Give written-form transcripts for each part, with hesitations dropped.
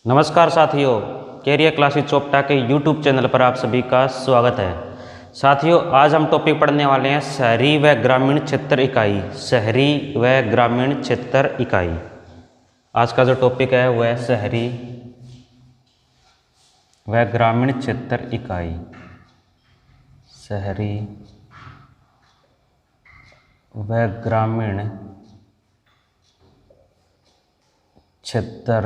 नमस्कार साथियों, career classes Chopta के यूट्यूब चैनल पर आप सभी का स्वागत है। साथियों, आज हम टॉपिक पढ़ने वाले हैं शहरी व ग्रामीण क्षेत्र इकाई। शहरी व ग्रामीण क्षेत्र इकाई। आज का जो टॉपिक है वह शहरी व ग्रामीण क्षेत्र इकाई। शहरी व ग्रामीण क्षेत्र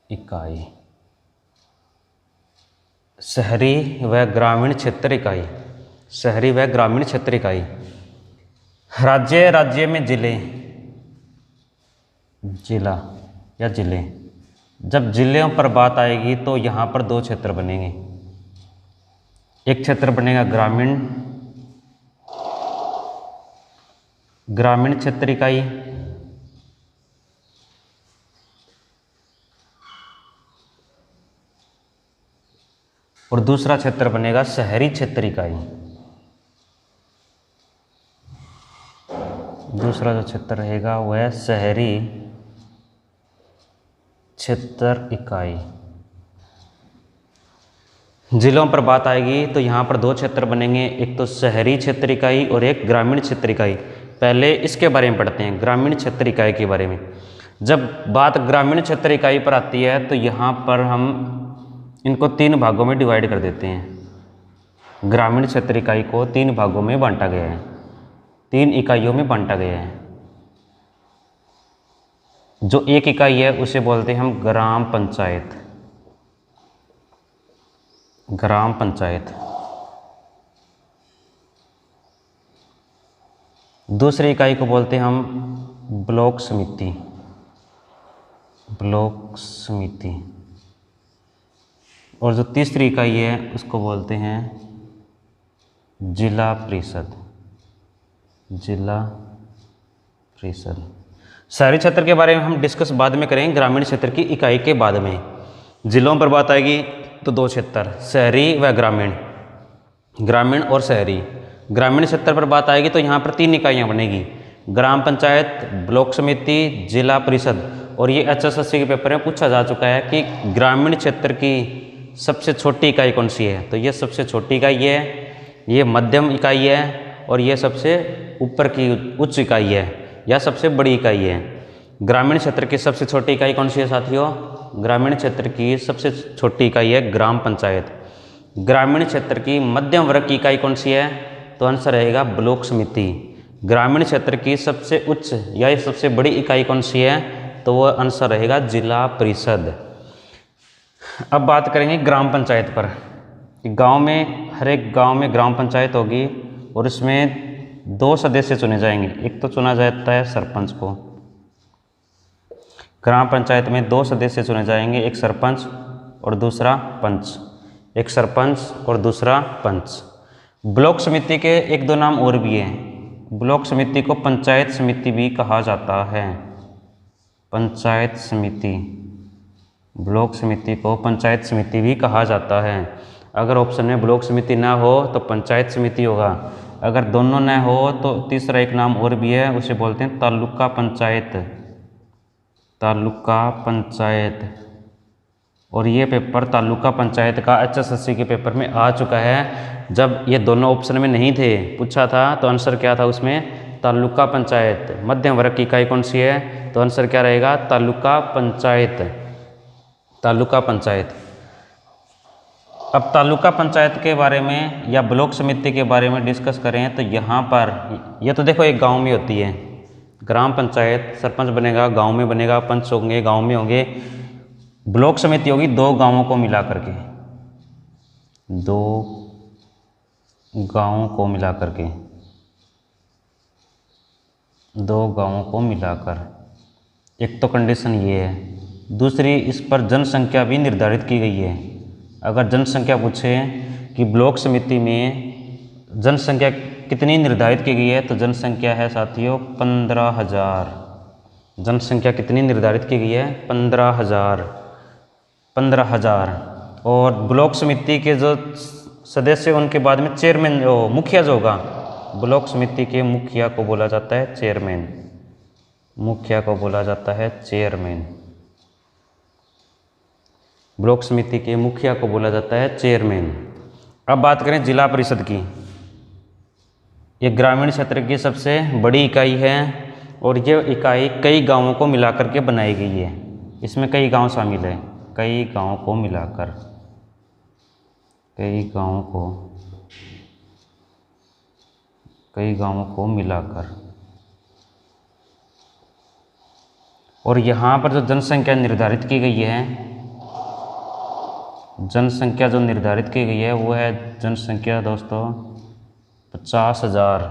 इकाई। शहरी व ग्रामीण क्षेत्र इकाई। शहरी व ग्रामीण क्षेत्र इकाई। राज्य में जिले, जिला या जिले। जब जिलों पर बात आएगी तो यहाँ पर दो क्षेत्र बनेंगे। एक क्षेत्र बनेगा ग्रामीण क्षेत्र इकाई, और दूसरा क्षेत्र बनेगा शहरी क्षेत्र इकाई। दूसरा जो क्षेत्र रहेगा वह शहरी क्षेत्र इकाई। जिलों पर बात आएगी तो यहाँ पर दो क्षेत्र बनेंगे, एक तो शहरी क्षेत्र इकाई और एक ग्रामीण क्षेत्र इकाई। पहले इसके बारे में पढ़ते हैं, ग्रामीण क्षेत्र इकाई के बारे में। जब बात ग्रामीण क्षेत्र इकाई पर आती है तो यहाँ पर हम इनको तीन भागों में डिवाइड कर देते हैं। ग्रामीण क्षेत्र इकाई को तीन भागों में बांटा गया है, तीन इकाइयों में बांटा गया है। जो एक इकाई है उसे बोलते हैं हम ग्राम पंचायत। ग्राम पंचायत। दूसरी इकाई को बोलते हैं हम ब्लॉक समिति। ब्लॉक समिति। और जो तीसरी इकाई है उसको बोलते हैं जिला परिषद। जिला परिषद। शहरी क्षेत्र के बारे में हम डिस्कस बाद में करेंगे, ग्रामीण क्षेत्र की इकाई के बाद में। जिलों पर बात आएगी तो दो क्षेत्र, शहरी व ग्रामीण। ग्रामीण और शहरी। ग्रामीण क्षेत्र पर बात आएगी तो यहाँ पर तीन इकाइयाँ बनेगी, ग्राम पंचायत, ब्लॉक समिति, जिला परिषद। और ये HSSC के पेपर में पूछा जा चुका है कि ग्रामीण क्षेत्र की सबसे छोटी इकाई कौन सी है। तो ये सबसे छोटी इकाई है, ये मध्यम इकाई है, और ये सबसे ऊपर की उच्च इकाई है या सबसे बड़ी इकाई है। ग्रामीण क्षेत्र की सबसे छोटी इकाई कौन सी है साथियों? ग्रामीण क्षेत्र की सबसे छोटी इकाई है ग्राम पंचायत। ग्रामीण क्षेत्र की मध्यम वर्ग की इकाई कौन सी है? तो आंसर रहेगा ब्लॉक समिति। ग्रामीण क्षेत्र की सबसे उच्च या सबसे बड़ी इकाई कौन सी है? तो वह आंसर रहेगा जिला परिषद। अब बात करेंगे ग्राम पंचायत पर। गांव में, हर एक गांव में ग्राम पंचायत होगी और इसमें दो सदस्य चुने जाएंगे। एक तो चुना जाता है सरपंच को। ग्राम पंचायत में दो सदस्य चुने जाएंगे, एक सरपंच और दूसरा पंच। एक सरपंच और दूसरा पंच। ब्लॉक समिति के एक दो नाम और भी हैं। ब्लॉक समिति को पंचायत समिति भी कहा जाता है। पंचायत समिति। ब्लॉक समिति को पंचायत समिति भी कहा जाता है। अगर ऑप्शन में ब्लॉक समिति ना हो तो पंचायत समिति होगा। अगर दोनों ना हो तो तीसरा एक नाम और भी है, उसे बोलते हैं तालुका पंचायत। तालुका पंचायत। और ये पेपर तालुका पंचायत का HSSC के पेपर में आ चुका है। जब ये दोनों ऑप्शन में नहीं थे, पूछा था, तो आंसर क्या था उसमें? तालुका पंचायत। मध्यम वर्ग की इकाई कौन सी है? तो आंसर क्या रहेगा? तालुका पंचायत। तालुका पंचायत। अब तालुका पंचायत के बारे में या ब्लॉक समिति के बारे में डिस्कस करें तो यहाँ पर ये तो देखो एक गांव में होती है ग्राम पंचायत। सरपंच बनेगा गांव में बनेगा, पंच होंगे गांव में होंगे। ब्लॉक समिति होगी दो गांवों को मिला करके, दो गांवों को मिला करके, दो गांवों को मिलाकर। एक तो कंडीशन ये है। दूसरी, इस पर जनसंख्या भी निर्धारित की गई है। अगर जनसंख्या पूछे कि ब्लॉक समिति में जनसंख्या कितनी निर्धारित की गई है तो जनसंख्या है साथियों 15,000। जनसंख्या कितनी निर्धारित की गई है? 15,000। 15,000। और ब्लॉक समिति के जो सदस्य उनके बाद में चेयरमैन, मुखिया जो होगा, ब्लॉक समिति के मुखिया को बोला जाता है चेयरमैन। मुखिया को बोला जाता है चेयरमैन। ब्लॉक समिति के मुखिया को बोला जाता है चेयरमैन। अब बात करें जिला परिषद की। ये ग्रामीण क्षेत्र की सबसे बड़ी इकाई है और ये इकाई कई गांवों को मिलाकर के बनाई गई है। इसमें कई गांव शामिल है, कई गांवों को मिलाकर, कई गांवों को मिलाकर। और यहाँ पर जो जनसंख्या निर्धारित की गई है, जनसंख्या जो निर्धारित की गई है वो है जनसंख्या दोस्तों 50,000।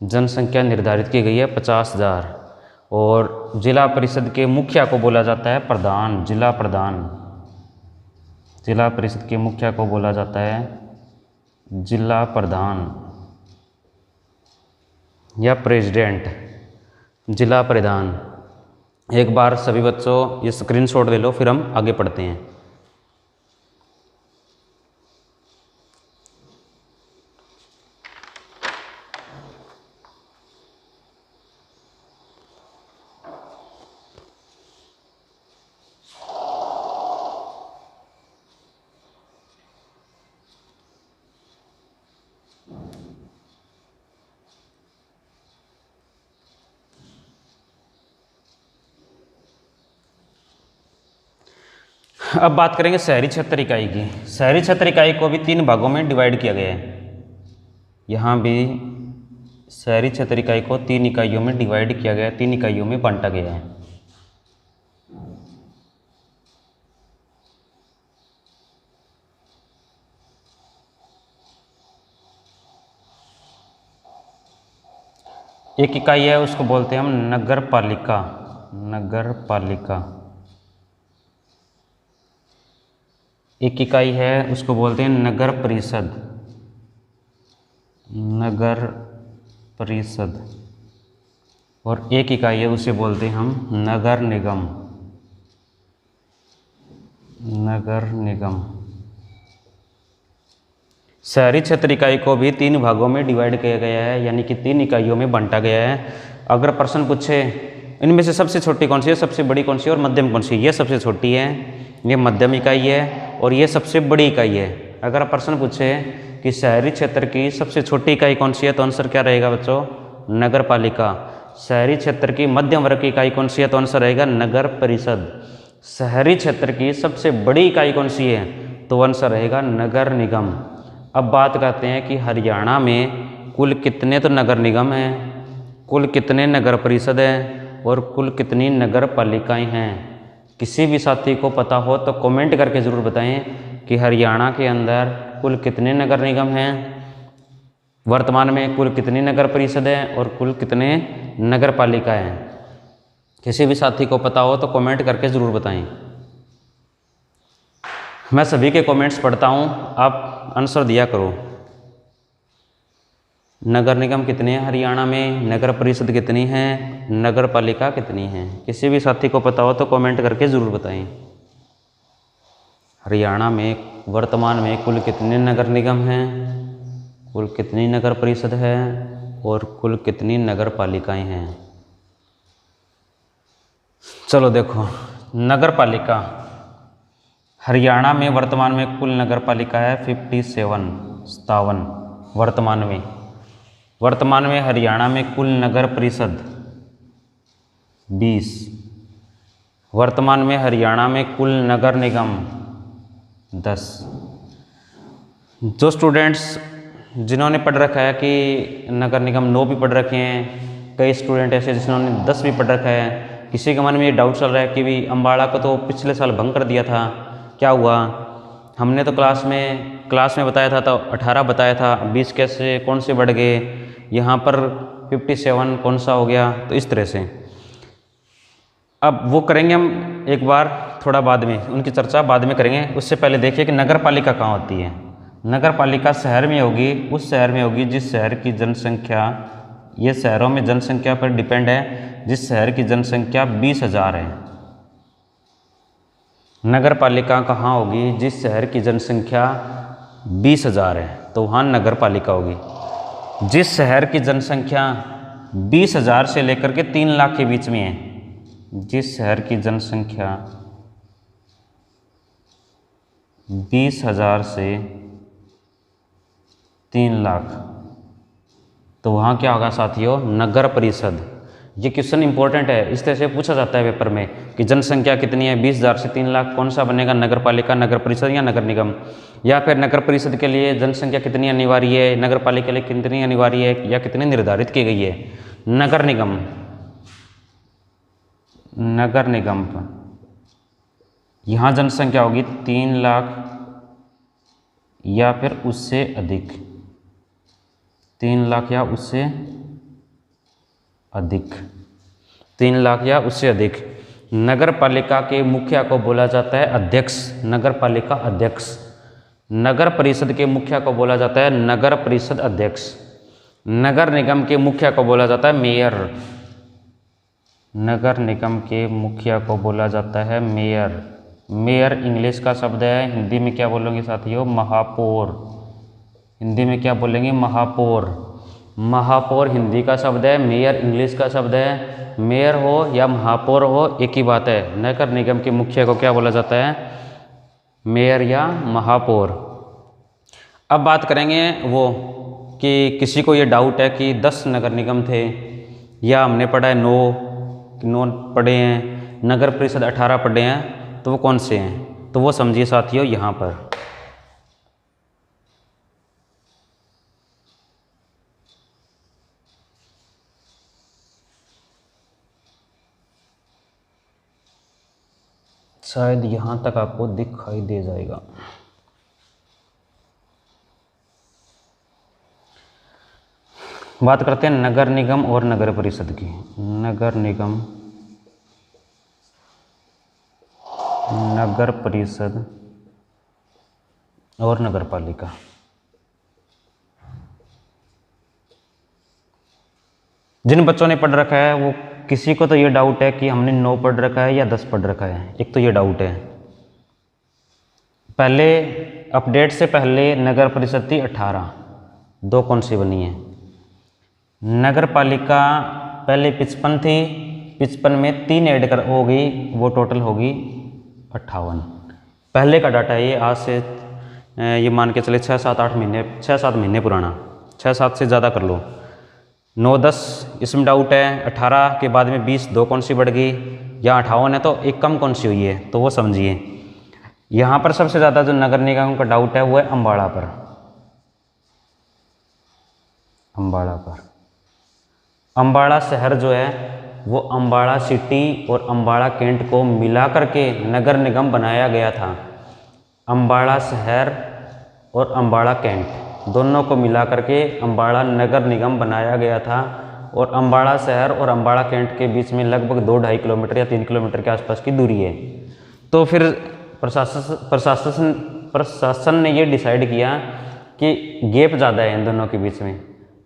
जनसंख्या निर्धारित की गई है 50,000। और जिला परिषद के मुखिया को बोला जाता है प्रधान, जिला प्रधान। जिला परिषद के मुखिया को बोला जाता है जिला प्रधान या प्रेसिडेंट, जिला प्रधान। एक बार सभी बच्चों ये स्क्रीनशॉट ले लो, फिर हम आगे पढ़ते हैं। अब बात करेंगे शहरी क्षेत्र इकाई की। शहरी क्षेत्र इकाई को भी 3 भागों में डिवाइड किया गया है। यहाँ भी शहरी क्षेत्र इकाई को 3 इकाइयों में डिवाइड किया गया है, 3 इकाइयों में बांटा गया है। एक इकाई है उसको बोलते हैं हम नगर पालिका, नगर पालिका। एक इकाई है उसको बोलते हैं नगर परिषद, नगर परिषद। और एक इकाई है उसे बोलते हैं हम नगर निगम, नगर निगम। शहरी क्षेत्र इकाई को भी 3 भागों में डिवाइड किया गया है, यानी कि 3 इकाइयों में बांटा गया है। अगर प्रश्न पूछे इनमें से सबसे छोटी कौन सी है, सबसे बड़ी कौन सी है और मध्यम कौन सी है, ये सबसे छोटी है, ये मध्यम इकाई है और ये सबसे बड़ी इकाई है। अगर प्रश्न पूछे कि शहरी क्षेत्र की सबसे छोटी इकाई कौन सी है तो आंसर क्या रहेगा बच्चों, नगर पालिका। शहरी क्षेत्र की मध्यम वर्ग की इकाई कौन सी है तो आंसर रहेगा नगर परिषद। शहरी क्षेत्र की सबसे बड़ी इकाई कौन सी है तो आंसर रहेगा नगर निगम। अब बात करते हैं कि हरियाणा में कुल कितने तो नगर निगम हैं, कुल कितने नगर परिषद हैं और कुल कितनी नगर पालिकाएँ हैं। किसी भी साथी को पता हो तो कमेंट करके ज़रूर बताएं कि हरियाणा के अंदर कुल कितने नगर निगम हैं, वर्तमान में कुल कितनी नगर परिषद है और कुल कितने नगर पालिका हैं। किसी भी साथी को पता हो तो कमेंट करके ज़रूर बताएं। मैं सभी के कमेंट्स पढ़ता हूं, आप आंसर दिया करो। नगर निगम कितने हैं हरियाणा में, नगर परिषद कितनी हैं, नगर पालिका कितनी हैं। किसी भी साथी को पता हो तो कमेंट करके ज़रूर बताएं। हरियाणा में वर्तमान में कुल कितने नगर निगम हैं, कुल कितनी नगर परिषद है और कुल कितनी नगर पालिकाएँ हैं। चलो देखो, नगर पालिका हरियाणा में वर्तमान में कुल नगर पालिका है 57 वर्तमान में हरियाणा में कुल नगर परिषद 20, वर्तमान में हरियाणा में कुल नगर निगम 10। जो स्टूडेंट्स जिन्होंने पढ़ रखा है कि नगर निगम 9 भी पढ़ रखे हैं, कई स्टूडेंट ऐसे जिन्होंने 10 भी पढ़ रखा है। किसी के मन में ये डाउट चल रहा है कि भी अम्बाड़ा को तो पिछले साल भंग कर दिया था, क्या हुआ। हमने तो क्लास में बताया था तो 18 बताया था, 20 कैसे कौन से बढ़ गए, यहाँ पर 57 कौन सा हो गया। तो इस तरह से अब वो करेंगे हम एक बार, थोड़ा बाद में उनकी चर्चा बाद में करेंगे। उससे पहले देखिए कि नगर पालिका कहाँ होती है। नगर पालिका शहर में होगी, उस शहर में होगी जिस शहर की जनसंख्या, ये शहरों में जनसंख्या पर डिपेंड है, जिस शहर की जनसंख्या 20,000 है। नगर पालिका कहाँ होगी, जिस शहर की जनसंख्या 20,000 है तो वहाँ नगर पालिका होगी। जिस शहर की जनसंख्या 20,000 से लेकर के 3 लाख के बीच में है, जिस शहर की जनसंख्या 20,000 से 3 लाख, तो वहाँ क्या होगा साथियों, नगर परिषद। ये क्वेश्चन इंपॉर्टेंट है, इस तरह से पूछा जाता है पेपर में कि जनसंख्या कितनी है, 20,000 से 3 लाख, कौन सा बनेगा, नगर पालिका, नगर परिषद या नगर निगम। या फिर नगर परिषद के लिए जनसंख्या कितनी अनिवार्य है, नगर पालिका के लिए कितनी अनिवार्य है या कितनी निर्धारित की गई है। नगर निगम, नगर निगम पर यहाँ जनसंख्या होगी 3 लाख या फिर उससे अधिक, 3 लाख या उससे अधिक, 3 लाख या उससे अधिक। नगर पालिका के मुखिया को बोला जाता है अध्यक्ष, नगर पालिका अध्यक्ष। नगर परिषद के मुखिया को बोला जाता है नगर परिषद अध्यक्ष। नगर निगम के मुखिया को बोला जाता है मेयर, नगर निगम के मुखिया को बोला जाता है मेयर। मेयर इंग्लिश का शब्द है, हिंदी में क्या बोलेंगे साथियों, महापौर। हिंदी में क्या बोलेंगे, महापौर। महापौर हिंदी का शब्द है, मेयर इंग्लिश का शब्द है। मेयर हो या महापौर हो एक ही बात है। नगर निगम के मुखिया को क्या बोला जाता है, मेयर या महापौर। अब बात करेंगे वो कि किसी को ये डाउट है कि 10 नगर निगम थे या हमने पढ़ा है 9 पढ़े हैं, नगर परिषद 18 पढ़े हैं, तो वो कौन से हैं, तो वो समझिए साथियों यहाँ पर। शायद यहाँ तक आपको दिखाई दे जाएगा। बात करते हैं नगर निगम और नगर परिषद की। नगर निगम, नगर परिषद और नगर पालिका। जिन बच्चों ने पढ़ रखा है वो, किसी को तो ये डाउट है कि हमने 9 पढ़ रखा है या 10 पढ़ रखा है, एक तो ये डाउट है। पहले अपडेट से पहले नगर परिषद थी 18, 2 कौन सी बनी है। नगर पालिका पहले 55 थी, 55 में 3 ऐड कर हो गई, वो टोटल होगी 58। पहले का डाटा है ये, आज से ये मान के चले 6-7-8 महीने, 6-7 महीने पुराना, 6-7 से ज़्यादा कर लो। 9-10 इसमें डाउट है, 18 के बाद में 20, 2 कौन सी बढ़ गई, या 58 है तो एक कम कौन सी हुई है, तो वो समझिए। यहाँ पर सबसे ज़्यादा जो नगर निगम का डाउट है वो है अम्बाड़ा पर, अम्बाड़ा पर। अम्बाड़ा शहर जो है वो अम्बाड़ा सिटी और अम्बाड़ा कैंट को मिला करके नगर निगम बनाया गया था। अम्बाड़ा शहर और अम्बाड़ा कैंट दोनों को मिला करके अम्बाड़ा नगर निगम बनाया गया था। और अम्बाड़ा शहर और अम्बाड़ा कैंट के बीच में लगभग 2-2.5 किलोमीटर या 3 किलोमीटर के आसपास की दूरी है। तो फिर प्रशासन ने ये डिसाइड किया कि गैप ज़्यादा है इन दोनों के बीच में,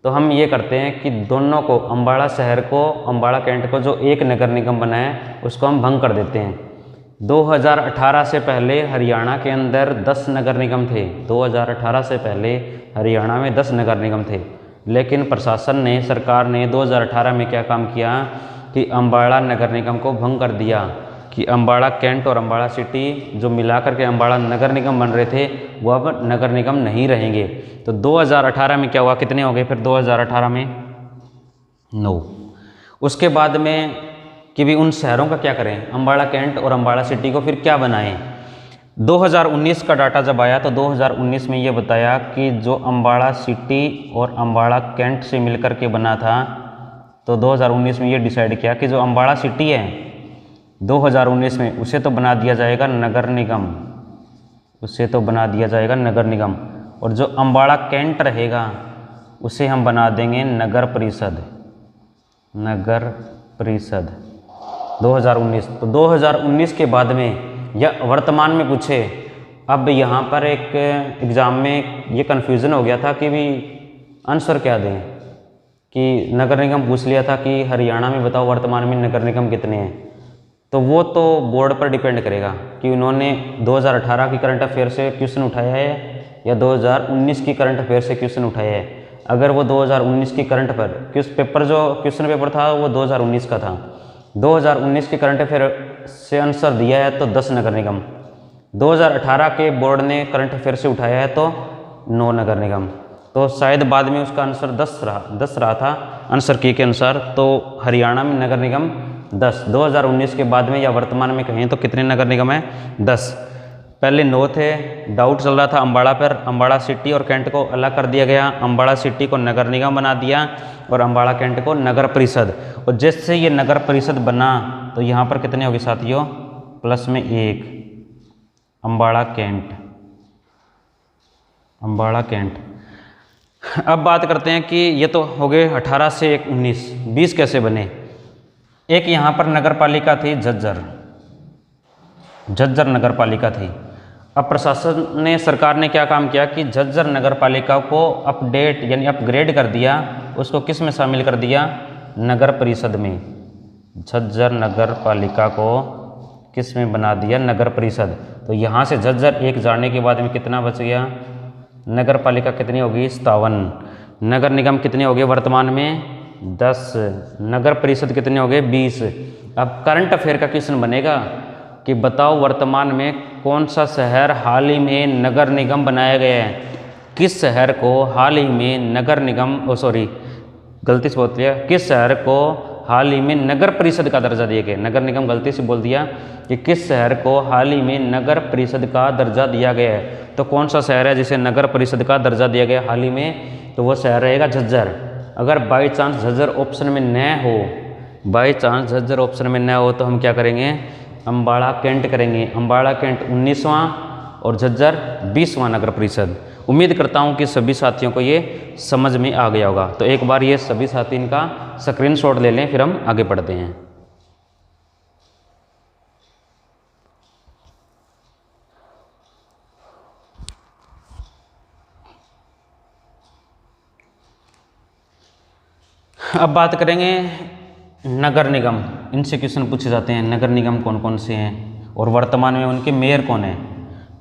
तो हम ये करते हैं कि दोनों को, अम्बाड़ा शहर को, अम्बाड़ा कैंट को जो एक नगर निगम बना है उसको हम भंग कर देते हैं। 2018 से पहले हरियाणा के अंदर 10 नगर निगम थे। 2018 से पहले हरियाणा में 10 नगर निगम थे, लेकिन प्रशासन ने, सरकार ने 2018 में क्या काम किया कि अम्बाड़ा नगर निगम को भंग कर दिया कि अम्बाड़ा कैंट और अम्बाड़ा सिटी जो मिलाकर के अम्बाड़ा नगर निगम बन रहे थे वो अब नगर निगम नहीं रहेंगे। तो 2018 में क्या हुआ, कितने हो गए फिर 2018 में 9। उसके बाद में कि भी उन शहरों का क्या करें, अम्बाड़ा कैंट और अम्बाड़ा सिटी को फिर क्या बनाएं। 2019 का डाटा जब आया तो 2019 में ये बताया कि जो अम्बाड़ा सिटी और अम्बाड़ा कैंट से मिलकर के बना था, तो 2019 में ये डिसाइड किया कि जो अम्बाड़ा सिटी है 2019 में उसे तो बना दिया जाएगा नगर निगम, उसे तो बना दिया जाएगा नगर निगम, और जो अम्बाड़ा कैंट रहेगा उसे हम बना देंगे नगर परिषद, नगर परिषद 2019। तो 2019 के बाद में या वर्तमान में पूछे, अब यहाँ पर एक एग्ज़ाम में ये कन्फ्यूज़न हो गया था कि भी आंसर क्या दें, कि नगर निगम पूछ लिया था कि हरियाणा में बताओ वर्तमान में नगर निगम कितने हैं। तो वो तो बोर्ड पर डिपेंड करेगा कि उन्होंने 2018 की करंट अफेयर से क्वेश्चन उठाया है या 2019 की करंट अफेयर से क्वेश्चन उठाया है। अगर वो 2019 की करंट पर क्वेश्चन पेपर था वो 2019 का था, 2019 के करंट अफेयर से आंसर दिया है तो 10 नगर निगम, 2018 के बोर्ड ने करंट अफेयर से उठाया है तो 9 नगर निगम, तो शायद बाद में उसका आंसर 10 रहा था आंसर की के अनुसार। तो हरियाणा में नगर निगम 10, 2019 के बाद में या वर्तमान में कहें तो कितने नगर निगम है? 10। पहले 9 थे, डाउट चल रहा था अम्बाड़ा पर, अम्बाड़ा सिटी और कैंट को अलग कर दिया गया, अम्बाड़ा सिटी को नगर निगम बना दिया और अम्बाड़ा कैंट को नगर परिषद। और जैसे ये नगर परिषद बना तो यहाँ पर कितने हो गए साथियों? प्लस में 1, अम्बाड़ा कैंट, अम्बाड़ा कैंट। अब बात करते हैं कि ये तो हो गए 18 से 19, 20 कैसे बने? एक यहाँ पर नगर पालिका थी झज्जर, झज्जर नगर पालिका थी। अब प्रशासन ने, सरकार ने क्या काम किया कि झज्जर नगर पालिका को अपडेट यानी अपग्रेड कर दिया, उसको किस में शामिल कर दिया? नगर परिषद में। झज्जर नगर पालिका को किस में बना दिया? नगर परिषद। तो यहाँ से झज्जर एक जाने के बाद में कितना बच गया? नगर पालिका कितनी होगी? 57। नगर निगम कितने हो गए वर्तमान में? 10। नगर परिषद कितने हो गए? 20। अब करंट अफेयर का क्वेश्चन बनेगा कि बताओ वर्तमान में कौन सा शहर हाल ही में नगर निगम बनाया गया है? किस शहर को हाल ही में नगर निगम, गलती से बोल दिया, किस शहर को हाल ही में नगर परिषद का दर्जा दिया गया? नगर निगम गलती से बोल दिया कि किस शहर को हाल ही में नगर परिषद का दर्जा दिया गया है। तो कौन सा शहर है जिसे नगर परिषद का दर्जा दिया गया हाल ही में? तो वो शहर रहेगा झज्जर। अगर बाई चांस झज्जर ऑप्शन में न हो, बाई चांस झज्जर ऑप्शन में न हो तो हम क्या करेंगे? अम्बाड़ा कैंट करेंगे। अम्बाड़ा कैंट 19वां और झज्जर 20वां नगर परिषद। उम्मीद करता हूं कि सभी साथियों को ये समझ में आ गया होगा। तो एक बार ये सभी साथी इनका स्क्रीनशॉट ले लें, फिर हम आगे बढ़ते हैं। अब बात करेंगे नगर निगम। इनसे क्वेश्चन पूछे जाते हैं, नगर निगम कौन कौन से हैं और वर्तमान में उनके मेयर कौन हैं?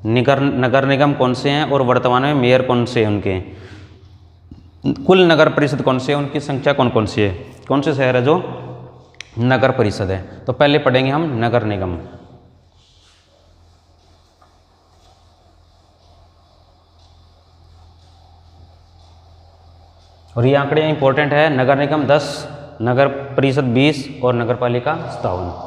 नगर निगम कौन से हैं और वर्तमान में मेयर कौन से हैं उनके? कुल नगर परिषद कौन से हैं, उनकी संख्या कौन कौन सी है? कौन से शहर है जो नगर परिषद है? तो पहले पढ़ेंगे हम नगर निगम। और ये आंकड़े इंपॉर्टेंट है। नगर निगम 10, नगर परिषद 20 और नगर पालिका 57।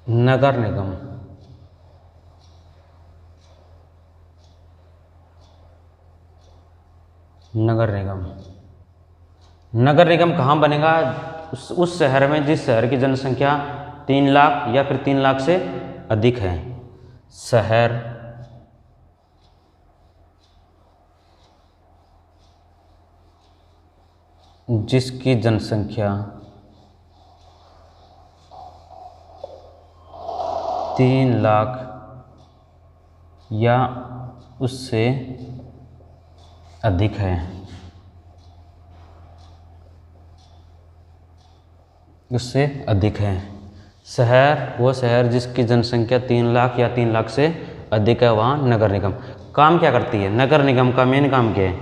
नगर निगम, नगर निगम, नगर निगम कहाँ बनेगा? उस शहर में जिस शहर की जनसंख्या 3 लाख या फिर 3 लाख से अधिक है। शहर जिसकी जनसंख्या 3 लाख या उससे अधिक है, उससे अधिक है। शहर, वो शहर जिसकी जनसंख्या 3 लाख या 3 लाख से अधिक है, वहाँ नगर निगम। काम क्या करती है नगर निगम का? मेन काम क्या है?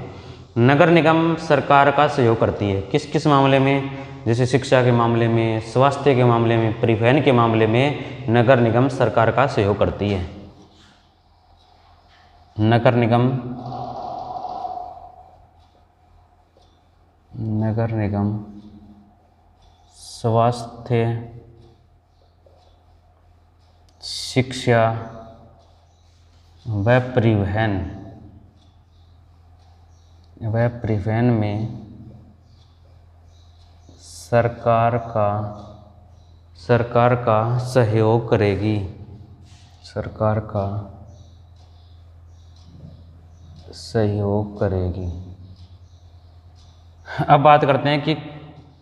नगर निगम सरकार का सहयोग करती है। किस किस मामले में? जैसे शिक्षा के मामले में, स्वास्थ्य के मामले में, परिवहन के मामले में नगर निगम सरकार का सहयोग करती है। नगर निगम, नगर निगम स्वास्थ्य, शिक्षा व परिवहन में सरकार का सहयोग करेगी, सरकार का सहयोग करेगी। अब बात करते हैं कि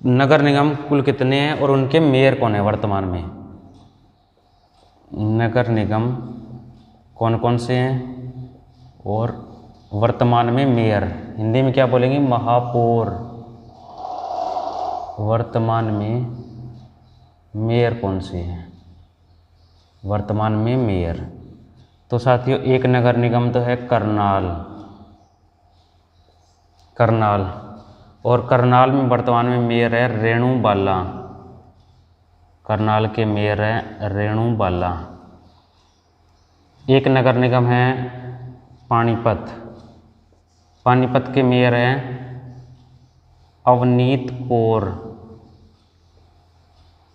नगर निगम कुल कितने हैं और उनके मेयर कौन है वर्तमान में? नगर निगम कौन कौन से हैं और वर्तमान में मेयर, हिंदी में क्या बोलेंगे? महापौर। वर्तमान में मेयर कौन से हैं? वर्तमान में मेयर। तो साथियों एक नगर निगम तो है करनाल, करनाल, और करनाल में वर्तमान में मेयर है रेणु बाला। करनाल के मेयर है रेणु बाला। एक नगर निगम है पानीपत, पानीपत के मेयर हैं अवनीत कौर।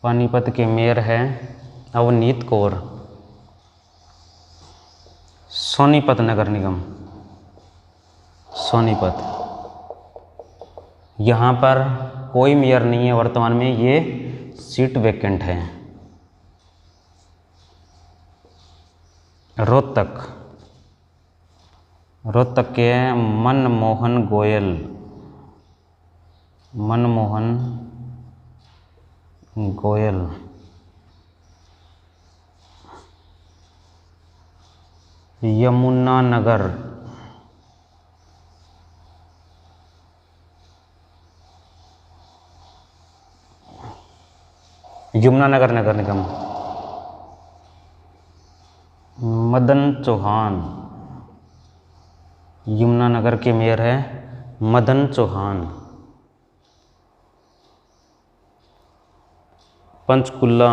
पानीपत के मेयर हैं अवनीत कौर। सोनीपत नगर निगम, सोनीपत, यहाँ पर कोई मेयर नहीं है वर्तमान में, ये सीट वैकेंट है। रोहतक, रोहतक के मनमोहन गोयल, मनमोहन गोयल। यमुनानगर, यमुनानगर नगर निगम मदन चौहान। यमुनानगर के मेयर है मदन चौहान। पंचकुला,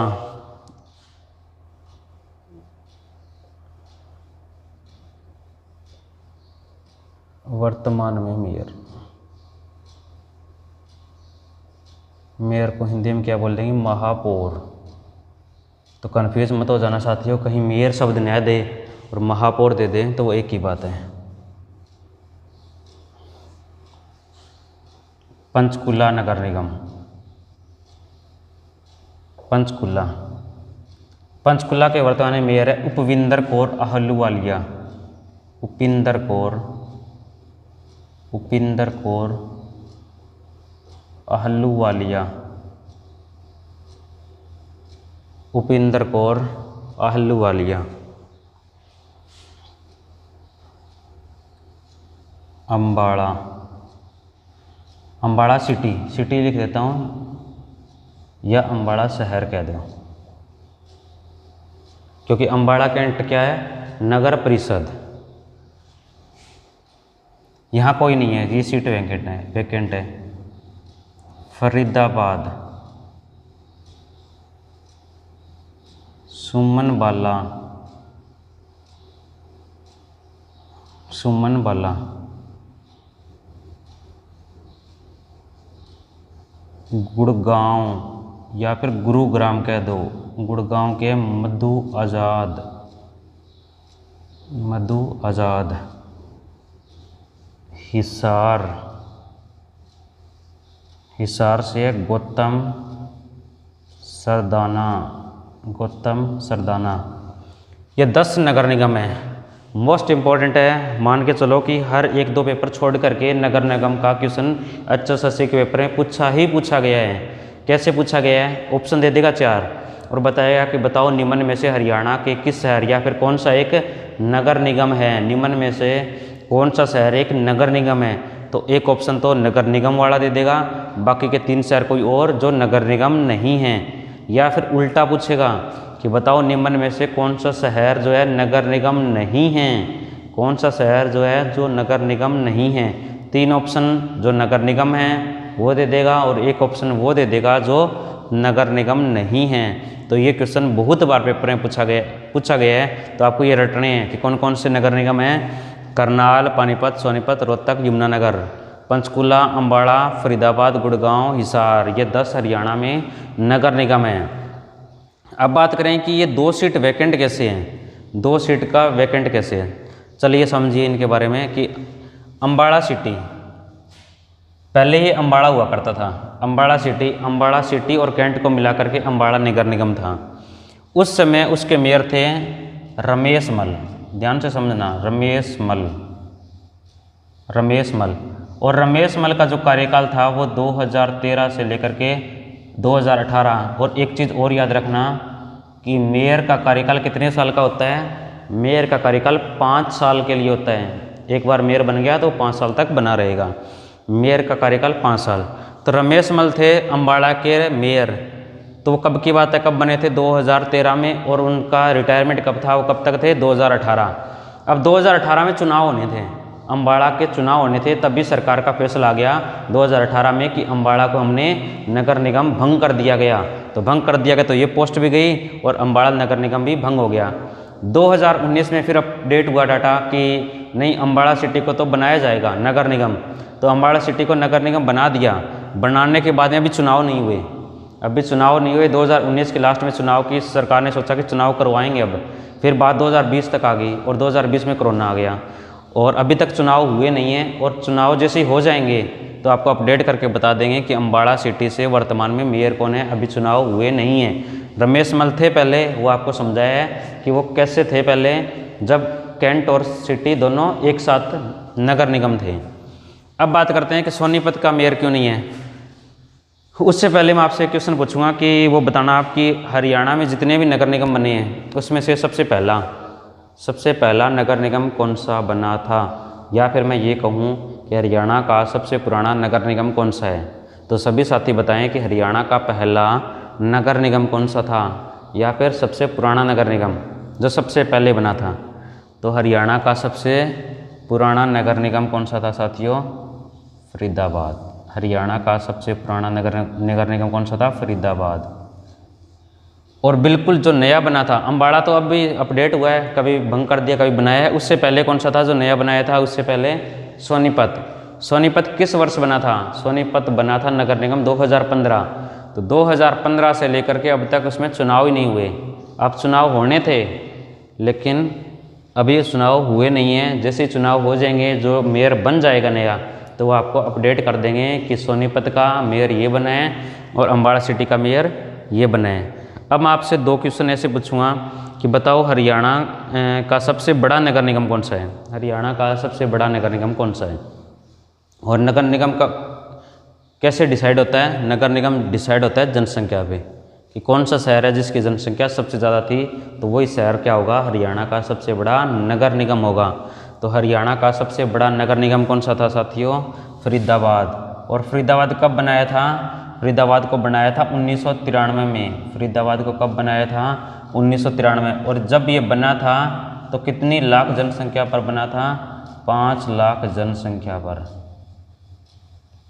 वर्तमान में मेयर, मेयर को हिंदी में क्या बोल देंगे, महापौर। तो कन्फ्यूज मत हो जाना साथियों, कहीं मेयर शब्द न दे और महापौर दे दे तो वो एक ही बात है। पंचकुला नगर निगम, पंचकुला, पंचकुला के वर्तमान में मेयर है उपिंदर कौर आहलूवालिया। उपिंदर कौर, उपिंदर कौर आहलूवालिया, उपिंदर कौर आहलूवालिया। अम्बाड़ा, अम्बाड़ा सिटी, सिटी लिख देता हूँ या अम्बाड़ा शहर कह दो, क्योंकि अम्बाड़ा कैंट क्या है, नगर परिषद। यहाँ कोई नहीं है, ये सीट वैकेंट है, वैकेंट है। फरीदाबाद, सुमन बाला, सुमन बाला। गुड़गांव या फिर गुरुग्राम कह दो, गुड़गांव के मधु आज़ाद, मधु आज़ाद। हिसार, हिसार से गौतम सरदाना, गौतम सरदाना। ये 10 नगर निगम है। मोस्ट इम्पॉर्टेंट है, मान के चलो कि हर 1-2 पेपर छोड़ करके नगर निगम का क्वेश्चन HSSC के पेपर में पूछा गया है। कैसे पूछा गया है, ऑप्शन दे देगा 4 और बताएगा कि बताओ निम्न में से हरियाणा के किस शहर या फिर कौन सा एक नगर निगम है, निम्न में से कौन सा शहर एक नगर निगम है। तो एक ऑप्शन तो नगर निगम वाला दे देगा, बाकी के 3 शहर कोई और जो नगर निगम नहीं है। या फिर उल्टा पूछेगा कि बताओ निम्न में से कौन सा शहर जो है नगर निगम नहीं है, कौन सा शहर जो है जो नगर निगम नहीं है। 3 ऑप्शन जो नगर निगम है वो दे देगा और एक ऑप्शन वो दे देगा जो नगर निगम नहीं है। तो ये क्वेश्चन बहुत बार पेपर में पूछा गया है। तो आपको ये रटने हैं कि कौन कौन से नगर निगम हैं, करनाल, पानीपत, सोनीपत, रोहतक, यमुनानगर, पंचकुला, अम्बाड़ा, फरीदाबाद, गुड़गांव, हिसार। ये 10 हरियाणा में नगर निगम हैं। अब बात करें कि ये 2 सीट वैकेंट कैसे हैं, 2 सीट का वैकेंट कैसे है। चलिए समझिए इनके बारे में कि अम्बाड़ा सिटी, पहले ये अम्बाड़ा हुआ करता था, अम्बाड़ा सिटी और कैंट को मिला करके अम्बाड़ा नगर निगम था। उस समय उसके मेयर थे रमेश मल, ध्यान से समझना, रमेश मल, रमेश मल। और रमेश मल का जो कार्यकाल था वो 2013 से लेकर के 2018। और एक चीज़ और याद रखना कि मेयर का कार्यकाल कितने साल का होता है, मेयर का कार्यकाल 5 साल के लिए होता है। एक बार मेयर बन गया तो 5 साल तक बना रहेगा, मेयर का कार्यकाल 5 साल। तो रमेश मल थे अम्बाड़ा के मेयर, तो वो कब की बात है, कब बने थे, 2013 में, और उनका रिटायरमेंट कब था, वो कब तक थे, 2018। अब 2018 में चुनाव होने थे, अम्बाड़ा के चुनाव होने थे, तभी सरकार का फैसला आ गया 2018 में कि अम्बाड़ा को हमने नगर निगम भंग कर दिया गया। तो भंग कर दिया गया तो ये पोस्ट भी गई और अम्बाड़ा नगर निगम भी भंग हो गया। 2019 में फिर अपडेट हुआ डाटा कि नहीं, अम्बाड़ा सिटी को तो बनाया जाएगा नगर निगम। तो अम्बाड़ा सिटी को नगर निगम बना दिया। बनाने के बाद में अभी चुनाव नहीं हुए, अभी चुनाव नहीं हुए। 2019 के लास्ट में चुनाव की सरकार ने सोचा कि चुनाव करवाएंगे अब, फिर बात 2020 तक आ गई और 2020 में कोरोना आ गया और अभी तक चुनाव हुए नहीं हैं। और चुनाव जैसे ही हो जाएंगे तो आपको अपडेट करके बता देंगे कि अम्बाड़ा सिटी से वर्तमान में मेयर कौन है। अभी चुनाव हुए नहीं हैं। रमेश मल थे पहले, वो आपको समझाया है कि वो कैसे थे पहले, जब कैंट और सिटी दोनों एक साथ नगर निगम थे। अब बात करते हैं कि सोनीपत का मेयर क्यों नहीं है। उससे पहले मैं आपसे क्वेश्चन पूछूंगा कि वो बताना आपकी हरियाणा में जितने भी नगर निगम बने हैं उसमें से सबसे पहला नगर निगम कौन सा बना था, या फिर मैं ये कहूँ कि हरियाणा का सबसे पुराना नगर निगम कौन सा है। तो सभी साथी बताएं कि हरियाणा का पहला नगर निगम कौन सा था, या फिर सबसे पुराना नगर निगम जो सबसे पहले बना था। तो हरियाणा का सबसे पुराना नगर निगम कौन सा था साथियों, फरीदाबाद। हरियाणा का सबसे पुराना नगर निगम कौन सा था, फरीदाबाद। और बिल्कुल जो नया बना था, अम्बाड़ा तो अभी अपडेट हुआ है, कभी भंग कर दिया कभी बनाया है। उससे पहले कौन सा था जो नया बनाया था, उससे पहले सोनीपत। सोनीपत किस वर्ष बना था, सोनीपत बना था नगर निगम 2015। तो 2015 से लेकर के अब तक उसमें चुनाव ही नहीं हुए। अब चुनाव होने थे लेकिन अभी चुनाव हुए नहीं हैं। जैसे ही चुनाव हो जाएंगे, जो मेयर बन जाएगा नया, तो वो आपको अपडेट कर देंगे कि सोनीपत का मेयर ये बना है और अम्बाड़ा सिटी का मेयर ये बना है। अब मैं आपसे दो क्वेश्चन ऐसे पूछूंगा कि बताओ हरियाणा का सबसे बड़ा नगर निगम कौन सा है। हरियाणा का सबसे बड़ा नगर निगम कौन सा है। और नगर निगम का कैसे डिसाइड होता है, नगर निगम डिसाइड होता है जनसंख्या पे, कि कौन सा शहर है जिसकी जनसंख्या सबसे ज़्यादा थी, तो वही शहर क्या होगा, हरियाणा का सबसे बड़ा नगर निगम होगा। तो हरियाणा का सबसे बड़ा नगर निगम कौन सा था साथियों, फरीदाबाद। और फरीदाबाद कब बनाया था, फरीदाबाद को बनाया था 1993 में। फरीदाबाद को कब बनाया था, 1993। और जब ये बना था तो कितनी लाख जनसंख्या पर बना था, 5 लाख जनसंख्या पर,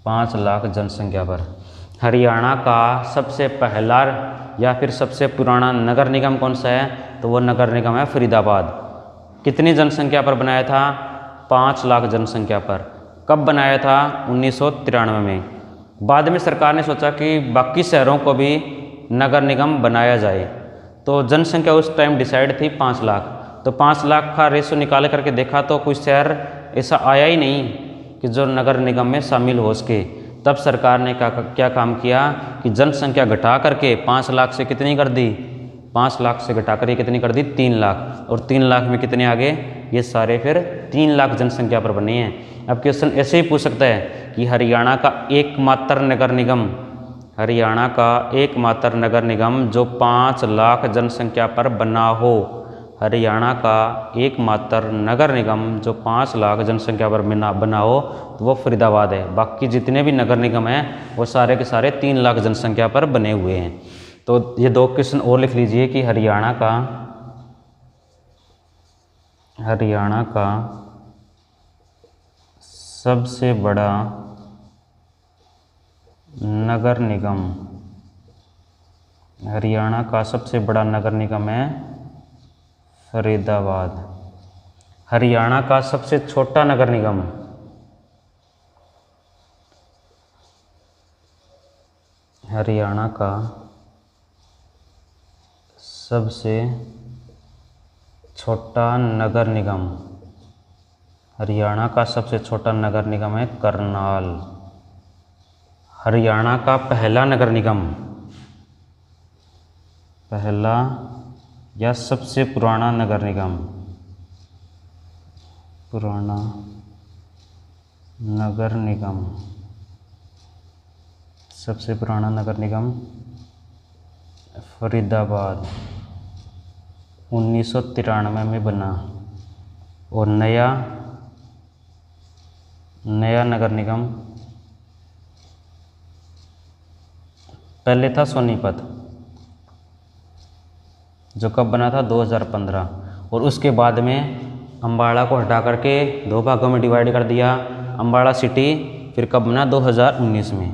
5 लाख जनसंख्या पर। हरियाणा का सबसे पहला या फिर सबसे पुराना नगर निगम कौन सा है, तो वो नगर निगम है फरीदाबाद। कितनी जनसंख्या पर बनाया था, 5 लाख जनसंख्या पर। कब बनाया था, 1993 में। बाद में सरकार ने सोचा कि बाकी शहरों को भी नगर निगम बनाया जाए, तो जनसंख्या उस टाइम डिसाइड थी 5 लाख। तो 5 लाख का रेशो निकाल करके देखा तो कोई शहर ऐसा आया ही नहीं कि जो नगर निगम में शामिल हो सके। तब सरकार ने क्या काम किया कि जनसंख्या घटा करके 5 लाख से कितनी कर दी, 5 लाख से घटा कर ये कितनी कर दी, 3 लाख। और 3 लाख में कितने आगे, ये सारे फिर 3 लाख जनसंख्या पर बने हैं। अब क्वेश्चन ऐसे ही पूछ सकता है कि हरियाणा का एकमात्र नगर निगम, हरियाणा का एकमात्र नगर निगम जो 5 लाख जनसंख्या पर बना हो, हरियाणा का एकमात्र नगर निगम जो 5 लाख जनसंख्या पर बना हो, तो वो फरीदाबाद है। बाकी जितने भी नगर निगम हैं वो सारे के सारे 3 लाख जनसंख्या पर बने हुए हैं। तो ये दो क्वेश्चन और लिख लीजिए कि हरियाणा का सबसे बड़ा नगर निगम, हरियाणा का सबसे बड़ा नगर निगम है फरीदाबाद। हरियाणा का सबसे छोटा नगर निगम, हरियाणा का सबसे छोटा नगर निगम, हरियाणा का सबसे छोटा नगर निगम है करनाल। हरियाणा का पहला नगर निगम, पहला या सबसे पुराना नगर निगम, पुराना नगर निगम, सबसे पुराना नगर निगम फरीदाबाद 1993 में बना। और नया नगर निगम पहले था सोनीपत, जो कब बना था 2015। और उसके बाद में अम्बाड़ा को हटा करके 2 भागों में डिवाइड कर दिया। अम्बाड़ा सिटी फिर कब बना 2019 में।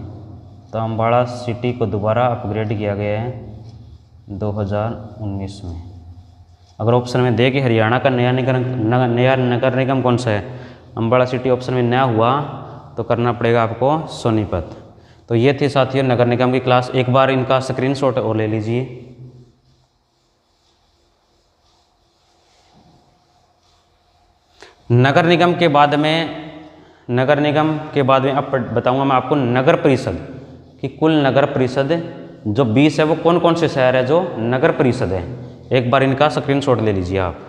तो अम्बाड़ा सिटी को दोबारा अपग्रेड किया गया है 2019 में। अगर ऑप्शन में दे कि हरियाणा का नया नगर निगम कौन सा है, अम्बाड़ा सिटी ऑप्शन में नया हुआ तो करना पड़ेगा आपको सोनीपत। तो ये थी साथियों नगर निगम की क्लास। एक बार इनका स्क्रीनशॉट और ले लीजिए। नगर निगम के बाद में अब बताऊंगा मैं आपको नगर परिषद कि कुल नगर परिषद जो 20 है वो कौन कौन से शहर है जो नगर परिषद है। एक बार इनका स्क्रीनशॉट ले लीजिए आप।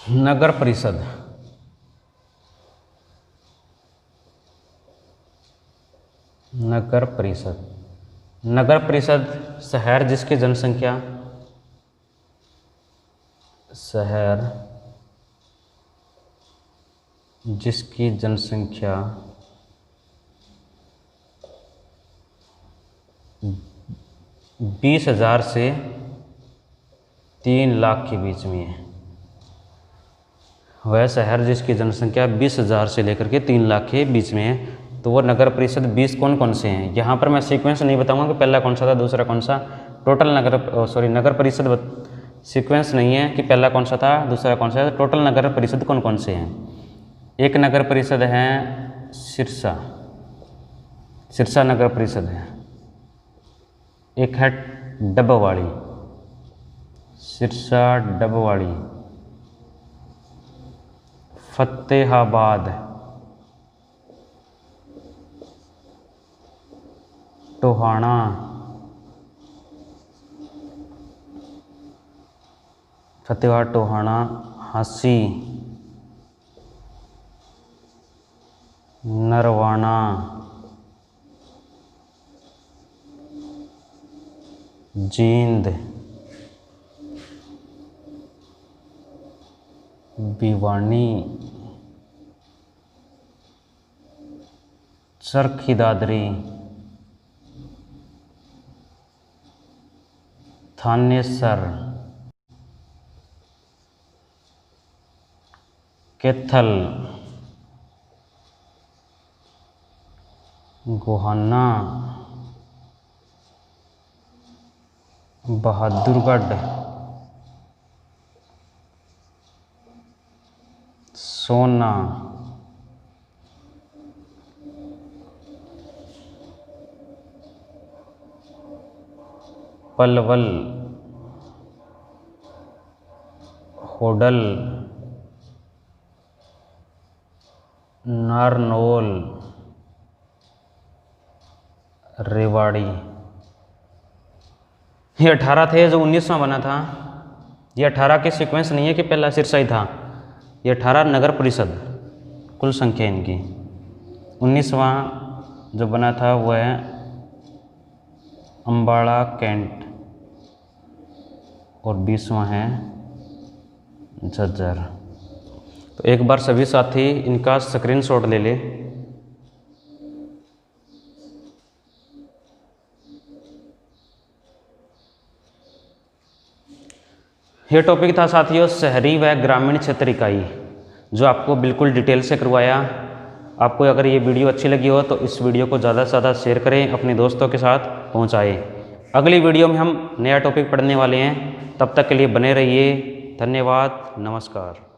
नगर परिषद, नगर परिषद, नगर परिषद शहर जिसकी जनसंख्या, शहर जिसकी जनसंख्या 20,000 से 3 लाख के बीच में है। वह शहर जिसकी जनसंख्या 20,000 से लेकर के 3 लाख के बीच में है तो वो नगर परिषद 20 कौन कौन से हैं। यहाँ पर मैं सीक्वेंस नहीं बताऊंगा कि पहला कौन सा था दूसरा कौन सा। टोटल नगर परिषद सीक्वेंस नहीं है कि पहला कौन सा था दूसरा कौन सा है। टोटल नगर परिषद कौन कौन से हैं। एक नगर परिषद है सिरसा, सिरसा नगर परिषद है। एक है डबवाड़ी, सिरसा डबवाड़ी। फतेहाबाद, टोहाना, फतेहाबाद टोहाना, हांसी, नरवाना, जींद, भिवानी, चरखी दादरी, थानेसर, कैथल, गोहाना, बहादुरगढ़, सोना, पलवल, होडल, नारनौल, रेवाड़ी। ये 18 थे जो 19वां बना था। ये 18 के सीक्वेंस नहीं है कि पहला सिरसा ही था। ये 18 नगर परिषद कुल संख्या इनकी। 19वां जो बना था वह है अम्बाड़ा कैंट और 20वां है झज्जर। तो एक बार सभी साथी इनका स्क्रीनशॉट ले ले। ये टॉपिक था साथियों शहरी व ग्रामीण क्षेत्र इकाई, जो आपको बिल्कुल डिटेल से करवाया। आपको अगर ये वीडियो अच्छी लगी हो तो इस वीडियो को ज़्यादा से ज़्यादा शेयर करें, अपने दोस्तों के साथ पहुँचाएँ। अगली वीडियो में हम नया टॉपिक पढ़ने वाले हैं, तब तक के लिए बने रहिए। धन्यवाद, नमस्कार।